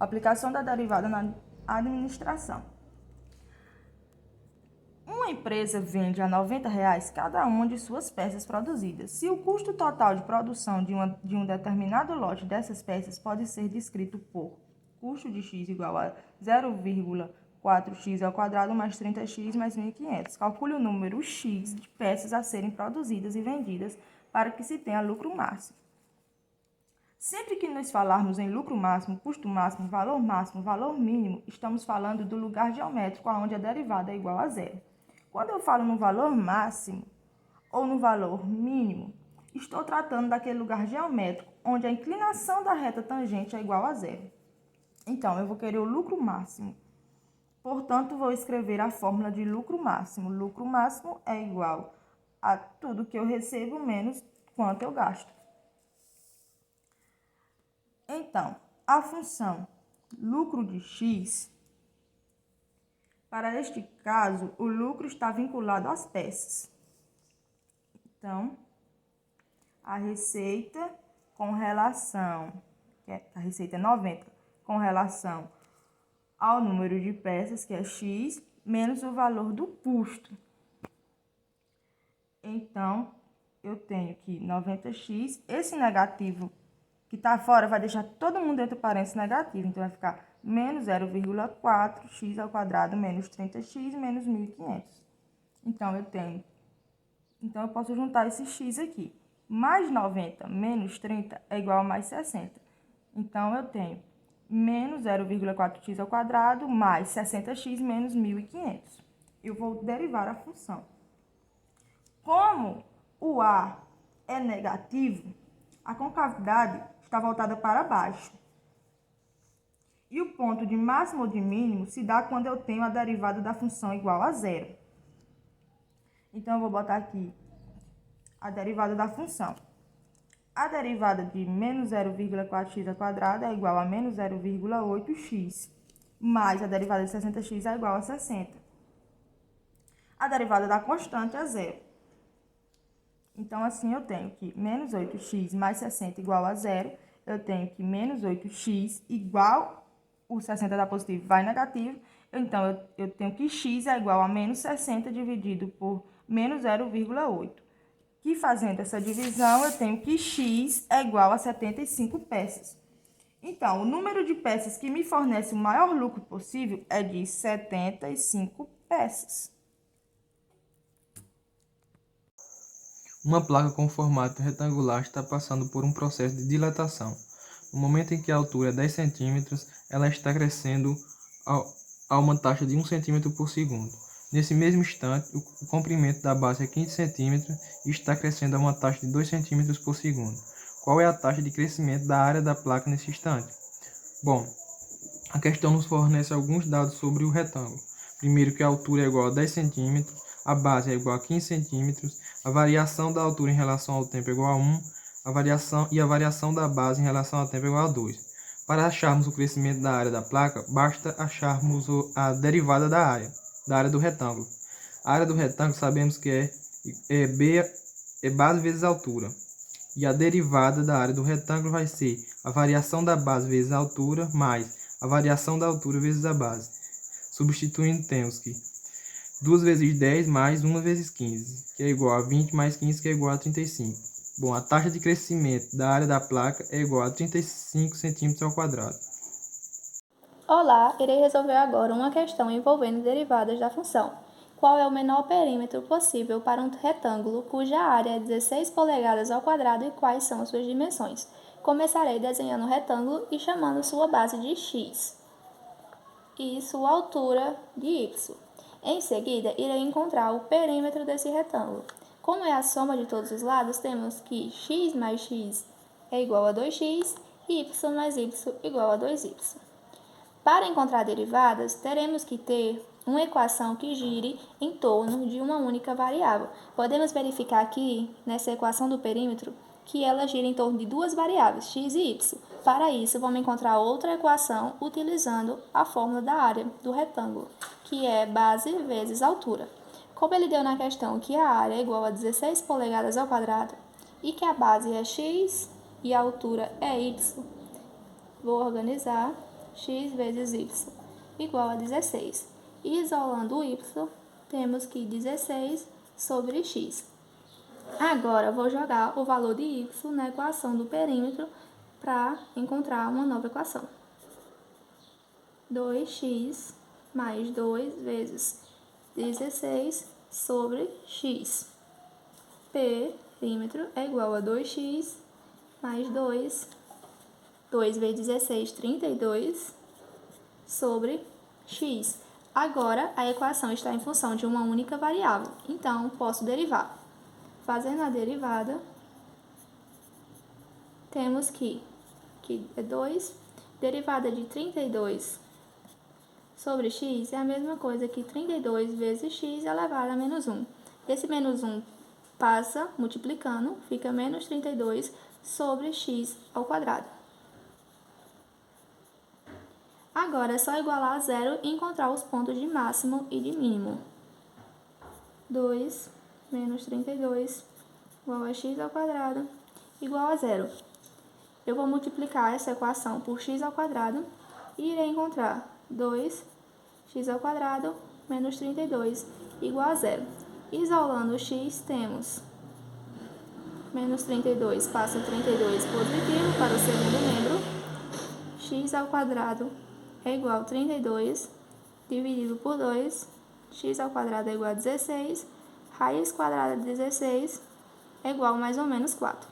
Aplicação da derivada na administração. Uma empresa vende a R$90 cada uma de suas peças produzidas. Se o custo total de produção de um determinado lote dessas peças pode ser descrito por custo de x igual a 0,4x ao quadrado mais 30x mais 1.500. Calcule o número x de peças a serem produzidas e vendidas para que se tenha lucro máximo. Sempre que nos falarmos em lucro máximo, custo máximo, valor mínimo, estamos falando do lugar geométrico onde a derivada é igual a zero. Quando eu falo no valor máximo ou no valor mínimo, estou tratando daquele lugar geométrico onde a inclinação da reta tangente é igual a zero. Então, eu vou querer o lucro máximo. Portanto, vou escrever a fórmula de lucro máximo. Lucro máximo é igual a tudo que eu recebo menos quanto eu gasto. Então, a função lucro de x, para este caso, o lucro está vinculado às peças. Então, a receita com relação, a receita é 90, com relação ao número de peças, que é x, menos o valor do custo. Então, eu tenho que 90x, esse negativo que está fora vai deixar todo mundo dentro do parênteses negativo. Então, vai ficar menos 0,4x ao quadrado menos 30x menos 1.500. Então, eu posso juntar esse x aqui. Mais 90 menos 30 é igual a mais 60. Então, eu tenho menos 0,4x ao quadrado mais 60x menos 1.500. Eu vou derivar a função. Como o A é negativo, a concavidade está voltada para baixo. E o ponto de máximo ou de mínimo se dá quando eu tenho a derivada da função igual a zero. Então, eu vou botar aqui a derivada da função. A derivada de menos 0,4x ao quadrado é igual a menos 0,8x, mais a derivada de 60x é igual a 60. A derivada da constante é zero. Então, assim, eu tenho que menos 8x mais 60 igual a zero. Eu tenho que menos 8x igual, o 60 dá positivo, vai negativo. Então, eu tenho que x é igual a menos 60 dividido por menos 0,8. Que fazendo essa divisão, eu tenho que x é igual a 75 peças. Então, o número de peças que me fornece o maior lucro possível é de 75 peças. Uma placa com formato retangular está passando por um processo de dilatação. No momento em que a altura é 10 cm, ela está crescendo a uma taxa de 1 cm por segundo. Nesse mesmo instante, o comprimento da base é 15 cm e está crescendo a uma taxa de 2 cm por segundo. Qual é a taxa de crescimento da área da placa nesse instante? Bom, a questão nos fornece alguns dados sobre o retângulo. Primeiro, que a altura é igual a 10 cm, a base é igual a 15 cm, a variação da altura em relação ao tempo é igual a 1, a variação da base em relação ao tempo é igual a 2. Para acharmos o crescimento da área da placa, basta acharmos a derivada da área do retângulo. A área do retângulo sabemos que é base vezes altura. E a derivada da área do retângulo vai ser a variação da base vezes a altura mais a variação da altura vezes a base. Substituindo, temos que 2 vezes 10 mais 1 vezes 15, que é igual a 20 mais 15, que é igual a 35. Bom, a taxa de crescimento da área da placa é igual a 35 centímetros ao quadrado. Olá, irei resolver agora uma questão envolvendo derivadas da função. Qual é o menor perímetro possível para um retângulo cuja área é 16 polegadas ao quadrado e quais são suas dimensões? Começarei desenhando o retângulo e chamando sua base de x e sua altura de y. Em seguida, irei encontrar o perímetro desse retângulo. Como é a soma de todos os lados, temos que x mais x é igual a 2x e y mais y igual a 2y. Para encontrar derivadas, teremos que ter uma equação que gire em torno de uma única variável. Podemos verificar aqui, nessa equação do perímetro, que ela gira em torno de duas variáveis, x e y. Para isso, vamos encontrar outra equação utilizando a fórmula da área do retângulo, que é base vezes altura. Como ele deu na questão que a área é igual a 16 polegadas ao quadrado e que a base é x e a altura é y, vou organizar x vezes y igual a 16. Isolando o y, temos que 16 sobre x. Agora, vou jogar o valor de y na equação do perímetro para encontrar uma nova equação. 2x mais 2 vezes 16 sobre x. Perímetro é igual a 2x mais 2 vezes 16, 32, sobre x. Agora, a equação está em função de uma única variável, então posso derivar. Fazendo a derivada, temos que é 2, derivada de 32 sobre x é a mesma coisa que 32 vezes x elevado a menos 1. Esse menos 1 passa multiplicando, fica menos 32 sobre x ao quadrado. Agora é só igualar a zero e encontrar os pontos de máximo e de mínimo. 2 menos 32 igual a x ao quadrado igual a zero. Eu vou multiplicar essa equação por x ao quadrado e irei encontrar 2x ao quadrado menos 32 igual a zero. Isolando o x, temos menos 32 passa 32 positivo para o segundo membro. X ao quadrado é igual a 32 dividido por 2. X ao quadrado é igual a 16. Raiz quadrada de 16 é igual a mais ou menos 4.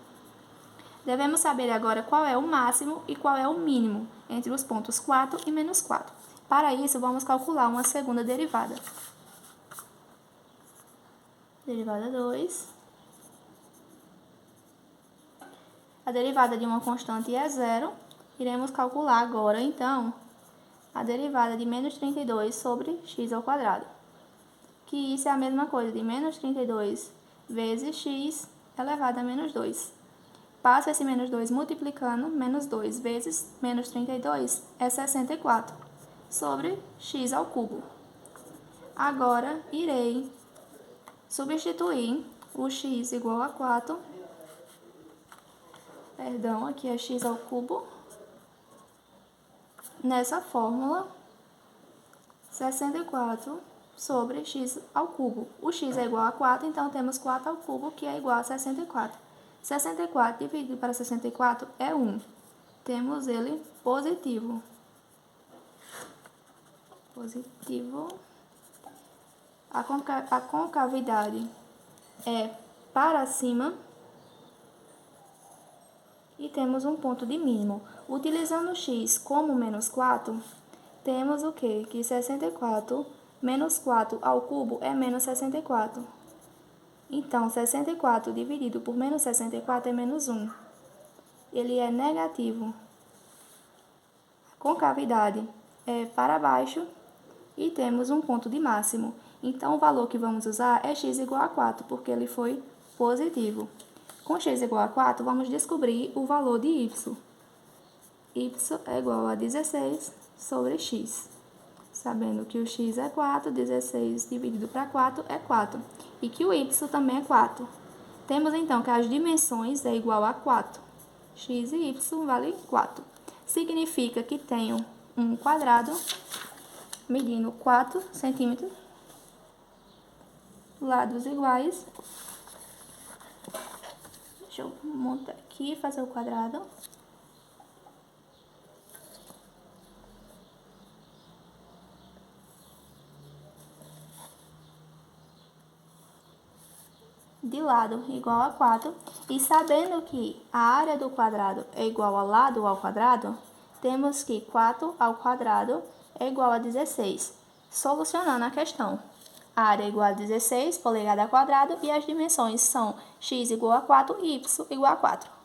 Devemos saber agora qual é o máximo e qual é o mínimo entre os pontos 4 e menos 4. Para isso, vamos calcular uma segunda derivada. Derivada 2. A derivada de uma constante é zero. Iremos calcular agora, então, a derivada de menos 32 sobre x ao quadrado. Que isso é a mesma coisa de menos 32 vezes x elevado a menos 2. Passo esse menos 2 multiplicando, menos 2 vezes menos 32 é 64 sobre x ao cubo. Agora, irei substituir o x igual a 4, aqui é x ao cubo, nessa fórmula, 64 sobre x ao cubo. O x é igual a 4, então temos 4 ao cubo, que é igual a 64. 64 dividido para 64 é 1. Temos ele positivo. A concavidade é para cima e temos um ponto de mínimo. Utilizando x como menos 4, temos o quê? Que 64 menos 4 ao cubo é menos 64. Então, 64 dividido por menos 64 é menos 1. Ele é negativo. A concavidade é para baixo e temos um ponto de máximo. Então, o valor que vamos usar é x igual a 4, porque ele foi positivo. Com x igual a 4, vamos descobrir o valor de y. Y é igual a 16 sobre x. Sabendo que o x é 4, 16 dividido para 4 é 4. E que o y também é 4. Temos então que as dimensões é igual a 4. X e y valem 4. Significa que tenho um quadrado medindo 4 centímetros, lados iguais. Deixa eu montar aqui e fazer o quadrado. De lado igual a 4, e sabendo que a área do quadrado é igual ao lado ao quadrado, temos que 4 ao quadrado é igual a 16. Solucionando a questão, a área é igual a 16 polegada ao quadrado e as dimensões são x igual a 4 e y igual a 4.